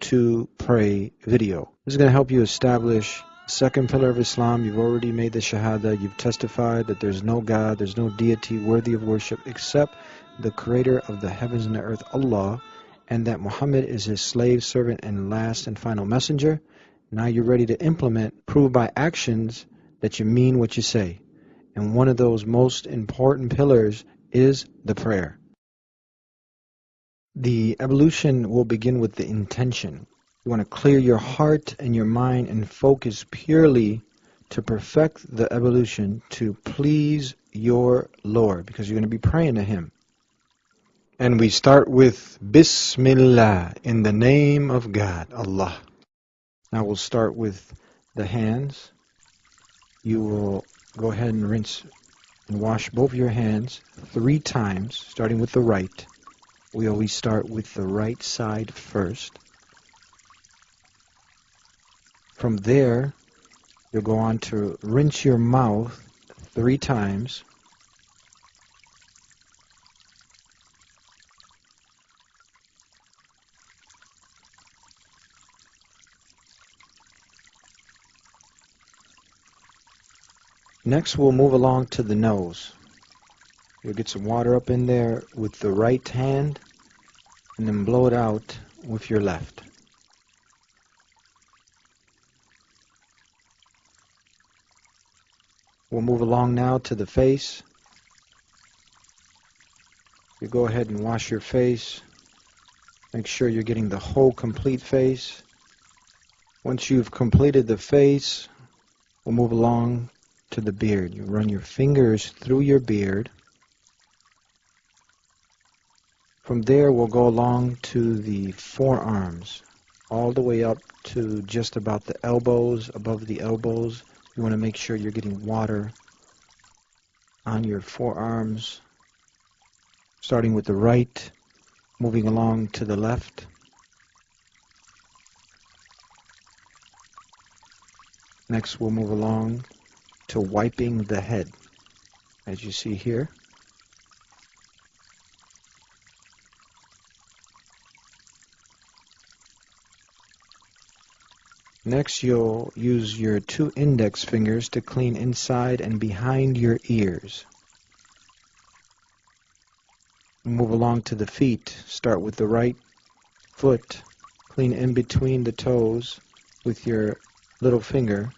to pray video. This is going to help you establish the second pillar of Islam. You've already made the Shahada. You've testified that there's no God, there's no deity worthy of worship except the creator of the heavens and the earth, Allah, and that Muhammad is his slave, servant, and last and final messenger. Now you're ready to implement, prove by actions that you mean what you say. And one of those most important pillars is the prayer. The ablution will begin with the intention. You want to clear your heart and your mind and focus purely to perfect the ablution to please your Lord, because you're going to be praying to Him. And we start with Bismillah, in the name of God, Allah. Now we'll start with the hands. You will go ahead and rinse and wash both your hands 3 times, starting with the right. We always start with the right side first. From there, you'll go on to rinse your mouth 3 times. Next, we'll move along to the nose. You'll get some water up in there with the right hand and then blow it out with your left. We'll move along now to the face. You go ahead and wash your face. Make sure you're getting the whole complete face. Once you've completed the face, we'll move along to the beard. You run your fingers through your beard. From there, we'll go along to the forearms, all the way up to just about the elbows, above the elbows. You want to make sure you're getting water on your forearms, starting with the right, moving along to the left. Next, we'll move along to wiping the head, as you see here. Next, you'll use your 2 index fingers to clean inside and behind your ears. Move along to the feet. Start with the right foot. Clean in between the toes with your little finger.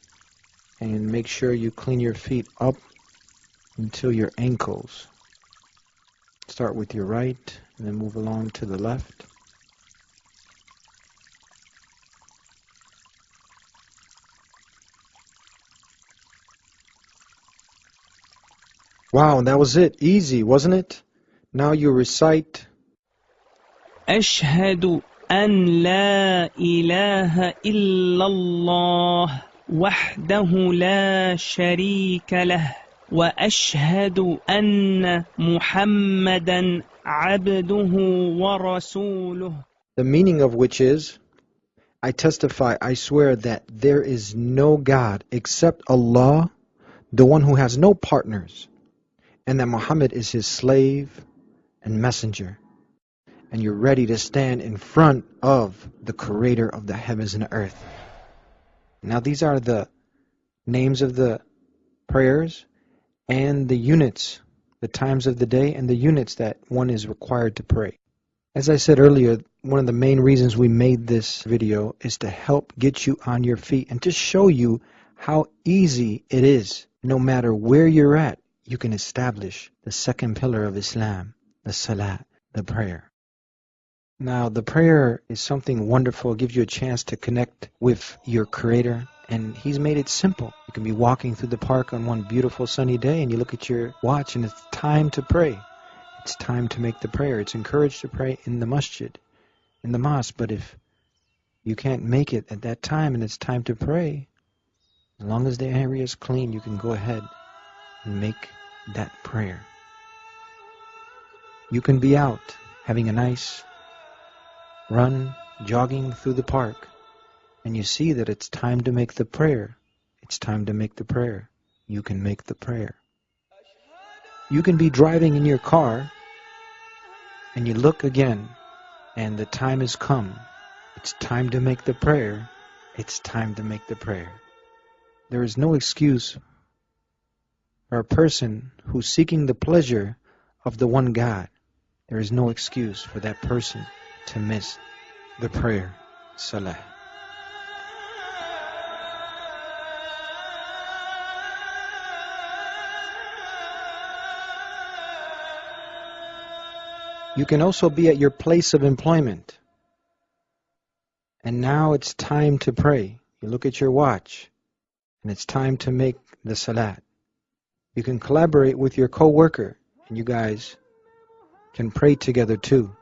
And make sure you clean your feet up until your ankles. Start with your right and then move along to the left. Wow, that was it. Easy, wasn't it? Now you recite أشهد أن لا إله إلا الله وحده لا شريك له وأشهد أن محمدا عبده ورسوله. The meaning of which is, I testify, I swear that there is no God except Allah, the one who has no partners, and that Muhammad is his slave and messenger. And you're ready to stand in front of the creator of the heavens and the earth. Now these are the names of the prayers and the units, the times of the day and the units that one is required to pray. As I said earlier, one of the main reasons we made this video is to help get you on your feet and to show you how easy it is. No matter where you're at, you can establish the second pillar of Islam, the salat, the prayer. Now, the prayer is something wonderful. It gives you a chance to connect with your Creator, and He's made it simple. You can be walking through the park on one beautiful sunny day, and you look at your watch, and it's time to pray. It's time to make the prayer. It's encouraged to pray in the masjid, in the mosque, but if you can't make it at that time and it's time to pray, as long as the area is clean, you can go ahead and make that prayer. You can be out having a nice run, jogging through the park, and you see that it's time to make the prayer. It's time to make the prayer. You can make the prayer. You can be driving in your car, and you look again, and the time has come It's time to make the prayer. It's time to make the prayer. There is no excuse for a person who's seeking the pleasure of the one God. There is no excuse for that person to miss the prayer, Salah. You can also be at your place of employment. And now it's time to pray. You look at your watch, and it's time to make the salat. You can collaborate with your co-worker, and you guys can pray together too.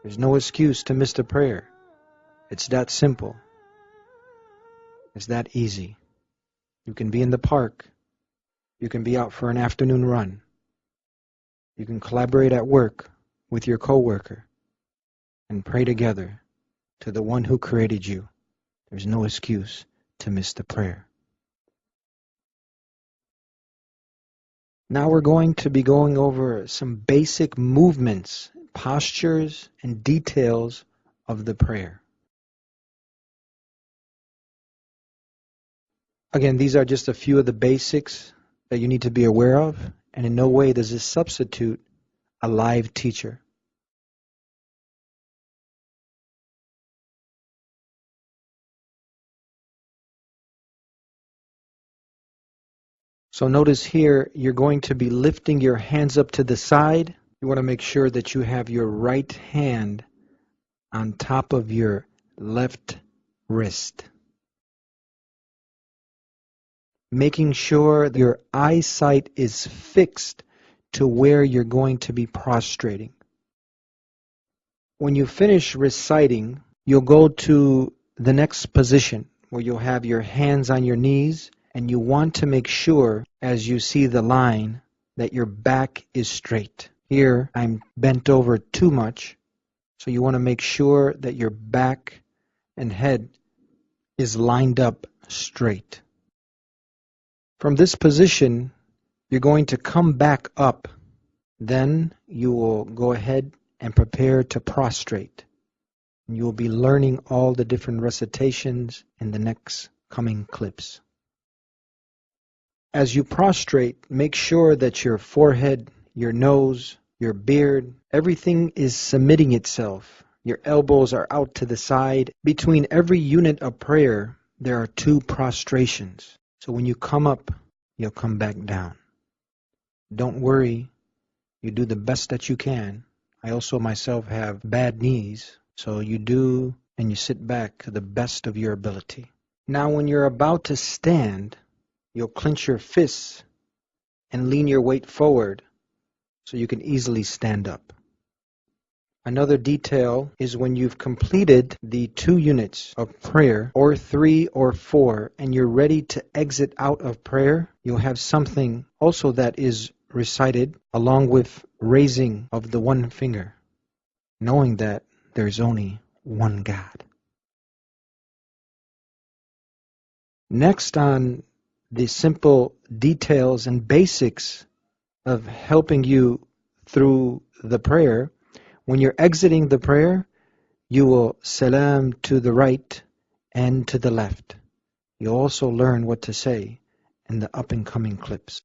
There's no excuse to miss the prayer. It's that simple. It's that easy. You can be in the park. You can be out for an afternoon run. You can collaborate at work with your co-worker and pray together to the one who created you. There's no excuse to miss the prayer. Now we're going to be going over some basic movements, postures, and details of the prayer. Again, these are just a few of the basics that you need to be aware of, and in no way does this substitute a live teacher. So notice here, you're going to be lifting your hands up to the side. You want to make sure that you have your right hand on top of your left wrist. Making sure that your eyesight is fixed to where you're going to be prostrating. When you finish reciting, you'll go to the next position where you'll have your hands on your knees, and you want to make sure as you see the line that your back is straight. Here I'm bent over too much, so you want to make sure that your back and head is lined up straight. From this position, you're going to come back up. Then you will go ahead and prepare to prostrate. You will be learning all the different recitations in the next coming clips. As you prostrate, make sure that your forehead, your nose, your beard, everything is submitting itself. Your elbows are out to the side. Between every unit of prayer, there are 2 prostrations. So when you come up, you'll come back down. Don't worry. You do the best that you can. I also myself have bad knees, so you do and you sit back to the best of your ability. Now when you're about to stand, you'll clench your fists and lean your weight forward so you can easily stand up. Another detail is when you've completed the 2 units of prayer, or 3 or 4, and you're ready to exit out of prayer, you'll have something also that is recited along with raising of the one finger, knowing that there's only one God. Next on the simple details and basics of helping you through the prayer, when you're exiting the prayer, you will salam to the right and to the left. You'll also learn what to say in the up and coming clips.